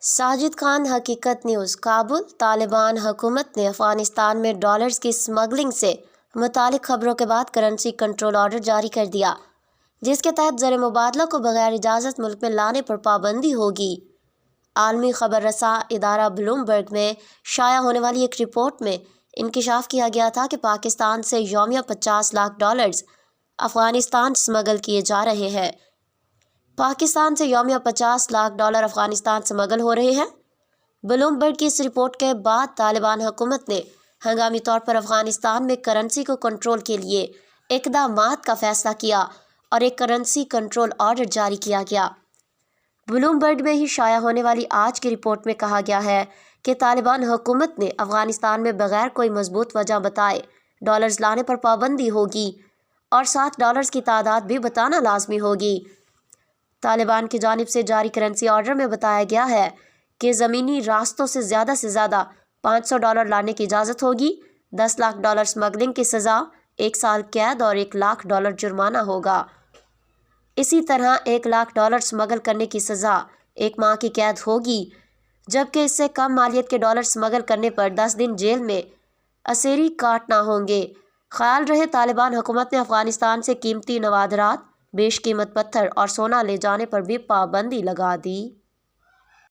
ساجد خان حقیقت نیوز کابل طالبان حکومت نے افغانستان میں ڈالرز کی اسمگلنگ سے متعلق خبروں کے بعد کرنسی کنٹرول آرڈر جاری کر دیا، جس کے تحت زر مبادلہ کو بغیر اجازت ملک میں لانے پر پابندی ہوگی۔ عالمی خبر رساں ادارہ بلومبرگ میں شائع ہونے والی ایک رپورٹ میں انکشاف کیا گیا تھا کہ پاکستان سے یومیہ 50 لاکھ ڈالرز افغانستان اسمگل کیے جا رہے ہیں۔ پاکستان سے یومیہ 50 لاکھ ڈالر افغانستان اسمگل ہو رہے ہیں۔ بلومبرگ کی اس رپورٹ کے بعد طالبان حکومت نے ہنگامی طور پر افغانستان میں کرنسی کو کنٹرول کے لیے اقدامات کا فیصلہ کیا اور ایک کرنسی کنٹرول آرڈر جاری کیا گیا۔ بلومبرگ میں ہی شائع ہونے والی آج کی رپورٹ میں کہا گیا ہے کہ طالبان حکومت نے افغانستان میں بغیر کوئی مضبوط وجہ بتائے ڈالرز لانے پر پابندی ہوگی اور ساتھ ڈالرز کی تعداد بھی بتانا لازمی ہوگی۔ طالبان کی جانب سے جاری کرنسی آرڈر میں بتایا گیا ہے کہ زمینی راستوں سے زیادہ 500 ڈالر لانے کی اجازت ہوگی، 10 لاکھ ڈالر اسمگلنگ کی سزا 1 سال قید اور 1 لاکھ ڈالر جرمانہ ہوگا۔ اسی طرح 1 لاکھ ڈالر اسمگل کرنے کی سزا 1 ماہ کی قید ہوگی، جبکہ اس سے کم مالیت کے ڈالر اسمگل کرنے پر 10 دن جیل میں اسیری کاٹنا ہوں گے۔ خیال رہے طالبان حکومت نے افغانستان سے قیمتی نوادرات، بیش قیمت پتھر اور سونا لے جانے پر بھی پابندی لگا دی۔